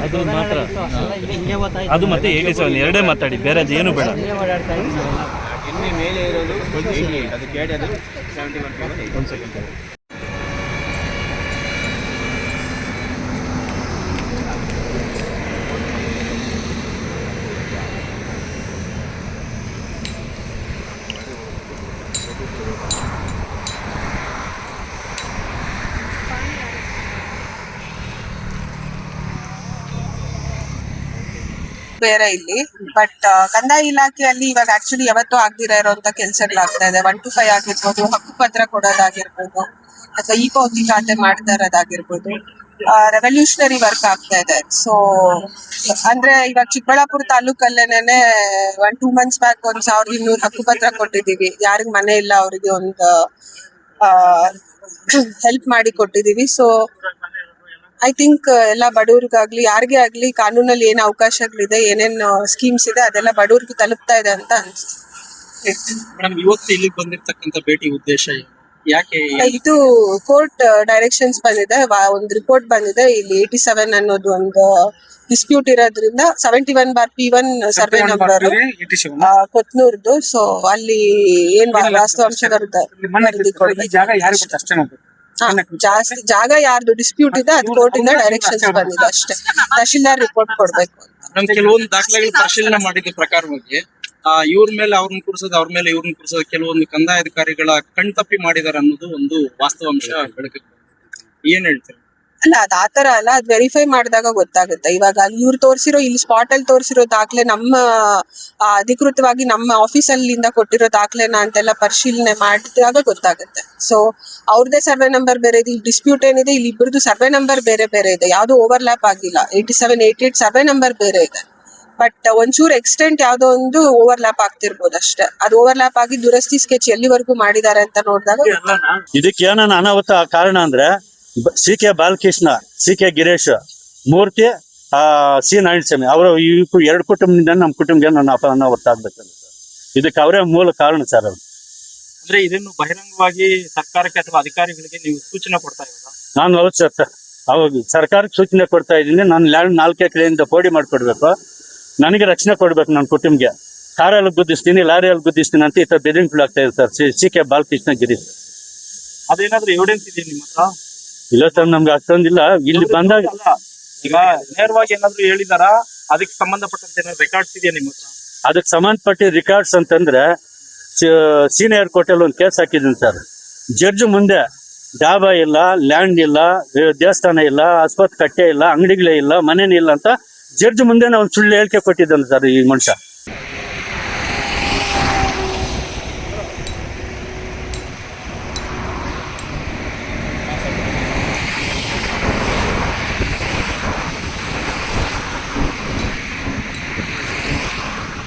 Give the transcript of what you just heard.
ಅದು ಮಾತ್ರ, ಅದು ಮತ್ತೆ 87 ಎರಡೇ ಮಾತಾಡಿ, ಬೇರೆದು ಏನು ಬೇಡ. ಎಣ್ಣೆ ಮೇಲೆ ಇರೋದು 88, ಅದು ಕೆಡಿ ಅದು 71. ಒಂದು ಸೆಕೆಂಡ್. ಬೇರೆ ಇಲ್ಲಿ. ಬಟ್ ಕಂದಾಯ ಇಲಾಖೆಯಲ್ಲಿ ಇವಾಗ ಆಕ್ಚುಲಿ ಯಾವತ್ತೂ ಆಗದಿರ ಇರುವಂತ ಕೆಲಸಗಳಾಗ್ತಾ ಇದೆ. 1 to 5 ಆಗಿರ್ಬೋದು, ಹಕ್ಕುಪತ್ರ ಕೊಡೋದಾಗಿರ್ಬೋದು, ಅಥವಾ ಈ ಪಾವತಿ ಖಾತೆ ಮಾಡ್ತಾ ಇರೋದಾಗಿರ್ಬೋದು, ರೆವಲ್ಯೂಷನರಿ ವರ್ಕ್ ಆಗ್ತಾ ಇದೆ. ಸೊ ಅಂದ್ರೆ ಇವಾಗ ಚಿಕ್ಕಬಳ್ಳಾಪುರ ತಾಲೂಕಲ್ಲೇನೆ 1-2 months ಬ್ಯಾಕ್ 1200 ಹಕ್ಕುಪತ್ರ ಕೊಟ್ಟಿದೀವಿ. ಯಾರಿಗ್ ಮನೆ ಇಲ್ಲ ಅವ್ರಿಗೆ ಒಂದು ಹೆಲ್ಪ್ ಮಾಡಿ ಕೊಟ್ಟಿದೀವಿ. ಸೊ ಐ ಥಿಂಕ್ ಎಲ್ಲ ಬಡವ್ರಿಗಾಗ್ಲಿ ಯಾರಿಗೇ ಆಗ್ಲಿ ಕಾನೂನಲ್ಲಿ ಏನ್ ಅವಕಾಶಗಳಿದೆ, ಏನೇನ್ ಸ್ಕೀಮ್ಸ್ ಇದೆ ಅದೆಲ್ಲ ಬಡವ್ರಿಗೆ ತಲುಪ್ತಾ ಇದೆ ಅಂತ ಅನ್ಸುತ್ತೆ. ಮೇಡಮ್, ಇವತ್ತು ಇಲ್ಲಿಗೆ ಬಂದಿರತಕ್ಕಂತ ಭೇಟಿ ಉದ್ದೇಶ ಯಾಕೆ? ಇದು ಕೋರ್ಟ್ ಡೈರೆಕ್ಷನ್ಸ್ ಬಂದಿದೆ, ಒಂದು ರಿಪೋರ್ಟ್ ಬಂದಿದೆ. ಇಲ್ಲಿ 87 ಅನ್ನೋದು ಒಂದು ಡಿಸ್ಪ್ಯೂಟ್ ಇರೋದ್ರಿಂದ 71/P1 ಸರ್ವೆ ನಂಬರ್ ಕೊತ್ನೂರ್ದು. ಸೊ ಅಲ್ಲಿ ಏನ್ ವಾಸ್ತವಾಂಶಗಳು ವರದಿ ಕೊಡ್ಬೇಕು. ಜಾಸ್ತಿ ಜಾಗ ಯಾರ್ದು ಡಿಸ್ಪ್ಯೂಟ್ ಇದೆ ಅದು ಕೋರ್ಟ್ ಇಂದ ಡೈರೆಕ್ಷನ್ಸ್ ಬಂದಿದೆ ಅಷ್ಟೇ. ತಹಶೀಲ್ದಾರ್ ರಿಪೋರ್ಟ್ ಕೊಡ್ಬೇಕು. ಕೆಲವೊಂದು ದಾಖಲೆಗಳು ಪರಿಶೀಲನೆ ಮಾಡಿದ ಪ್ರಕಾರವಾಗಿ ಇವ್ರ ಮೇಲೆ ಅವ್ರನ್ನ ಕೂರಿಸೋದು, ಅವ್ರ ಮೇಲೆ ಇವ್ರನ್ನ ಕೂರಿಸೋದು, ಕೆಲವೊಂದು ಕಂದಾಯ ಅಧಿಕಾರಿಗಳ ಕಣ್ತಪ್ಪಿ ಮಾಡಿದಾರೆ ಅನ್ನೋದು ಒಂದು ವಾಸ್ತವಾಂಶ ಬೆಳಕಿಗೆ. ಏನ್ ಹೇಳ್ತಾರೆ? ಅಲ್ಲ, ಅದ್ ಆತರ ಅಲ್ಲ, ಅದ್ ವೆರಿಫೈ ಮಾಡಿದಾಗ ಗೊತ್ತಾಗುತ್ತೆ. ಇವಾಗ ಅಲ್ಲಿ ಇವ್ರು ತೋರಿಸಿರೋ, ಇಲ್ಲಿ ಸ್ಪಾಟ್ ಅಲ್ಲಿ ತೋರಿಸಿರೋ ದಾಖಲೆ ನಮ್ಮ ಅಧಿಕೃತವಾಗಿ ನಮ್ಮ ಆಫೀಸ್ ಅಲ್ಲಿಂದ ಕೊಟ್ಟಿರೋ ದಾಖಲೆನ ಅಂತೆಲ್ಲ ಪರಿಶೀಲನೆ ಮಾಡಿದಾಗ ಗೊತ್ತಾಗುತ್ತೆ. ಸೊ ಅವ್ರದೇ ಸರ್ವೆ ನಂಬರ್ ಬೇರೆ ಇದೆ, ಇಲ್ಲಿ ಡಿಸ್ಪ್ಯೂಟ್ ಏನಿದೆ ಇಲ್ಲಿ ಇಬ್ಬರದು ಸರ್ವೆ ನಂಬರ್ ಬೇರೆ ಬೇರೆ ಇದೆ, ಯಾವ್ದು ಓವರ್ಲ್ಯಾಪ್ ಆಗಿಲ್ಲ. 87, 88 ಸರ್ವೆ ನಂಬರ್ ಬೇರೆ ಇದೆ. ಬಟ್ ಒಂಚೂರು ಎಕ್ಸ್ಟೆಂಟ್ ಯಾವ್ದೋ ಒಂದು ಓವರ್ಲ್ಯಾಪ್ ಆಗ್ತಿರ್ಬೋದು ಅಷ್ಟೇ. ಅದು ಓವರ್ಲ್ಯಾಪ್ ಆಗಿ ದುರಸ್ತಿ ಸ್ಕೆಚ್ ಎಲ್ಲಿವರೆಗೂ ಮಾಡಿದ್ದಾರೆ ಅಂತ ನೋಡಿದಾಗ ಇದಕ್ಕೆ ಏನ ಅನಾಹುತ ಕಾರಣ ಅಂದ್ರೆ CK ಬಾಲಕೃಷ್ಣ, CK ಗಿರೀಶ್, ಮೂರ್ತಿ, C ನಾರಾಯಣಸ್ವಾಮಿ ಅವರು ಎರಡು ಕುಟುಂಬದಿಂದ ನಮ್ಮ ಕುಟುಂಬಕ್ಕೆ ನನ್ನ ಅನಾಹುತ ಆಗ್ಬೇಕಂತ ಇದಕ್ಕೆ ಅವರೇ ಮೂಲ ಕಾರಣ ಸರ್. ಅವ್ರು ಅಂದ್ರೆ ಇದನ್ನು ಬಹಿರಂಗವಾಗಿ ಸರ್ಕಾರಕ್ಕೆ ಅಥವಾ ಅಧಿಕಾರಿಗಳಿಗೆ ನೀವು ಸೂಚನೆ ಕೊಡ್ತಾ ಇದ್ದೀರಾ? ನಾನು ಹೌದು ಸರ್, ಅವಾಗ ಸರ್ಕಾರಕ್ಕೆ ಸೂಚನೆ ಕೊಡ್ತಾ ಇದ್ದೀನಿ. ನಾನು 4 ಎಕರೆಯಿಂದ ಪೋಡಿ ಮಾಡ್ಕೊಡ್ಬೇಕು, ನನಗೆ ರಕ್ಷಣೆ ಕೊಡ್ಬೇಕು, ನನ್ನ ಕುಟುಂಬಕ್ಕೆ. ಕಾರಲ್ಲಿ ಗುದ್ದಿಸ್ತೀನಿ, ಲಾರಿಯಲ್ಲಿ ಗುದ್ದಿಸ್ತೀನಿ ಅಂತ ಈ ತರ ಬೆದರಿಕೆಗಳು ಆಗ್ತಾ ಇದೆ ಸರ್. CK ಬಾಲಕೃಷ್ಣ ಗಿರೀಶ್. ಅದೇನಾದ್ರೂ ಎವಿಡೆನ್ಸ್ ಇದೆ ನಿಮ್ಮ ಹತ್ರ? ಇಲ್ಲ ಸರ್, ನಮ್ಗೆ ಅಷ್ಟೊಂದಿಲ್ಲ. ಇಲ್ಲಿ ಬಂದಾಗ ಈಗ ನೇರವಾಗಿ ಏನಾದ್ರು ಹೇಳಿದಾರ? ಅದಕ್ಕೆ ಸಂಬಂಧಪಟ್ಟಂತೆ ರೆಕಾರ್ಡ್ಸ್ ಇದೆಯಾ ನಿಮ್ಮ ಹತ್ರ? ಅದಕ್ಕೆ ಸಂಬಂಧಪಟ್ಟ ರಿಕಾರ್ಡ್ಸ್ ಅಂತಂದ್ರೆ ಸೀನಿಯರ್ ಕೋರ್ಟಲ್ಲಿ ಒಂದು ಕೇಸ್ ಹಾಕಿದ್ದೀನಿ ಸರ್. ಜಡ್ಜ್ ಮುಂದೆ ಡಾಬಾ ಇಲ್ಲ, ಲ್ಯಾಂಡ್ ಇಲ್ಲ, ದೇವಸ್ಥಾನ ಇಲ್ಲ, ಆಸ್ಪತ್ರೆ ಕಟ್ಟೆ ಇಲ್ಲ, ಅಂಗಡಿಗಳೇ ಇಲ್ಲ, ಮನೇನೇ ಇಲ್ಲ ಅಂತ ಜಡ್ಜ್ ಮುಂದೆ ಒಂದು ಸುಳ್ಳು ಹೇಳಿಕೆ ಕೊಟ್ಟಿದ್ದಾನೆ ಸರ್ ಈ ಮನುಷ್ಯ.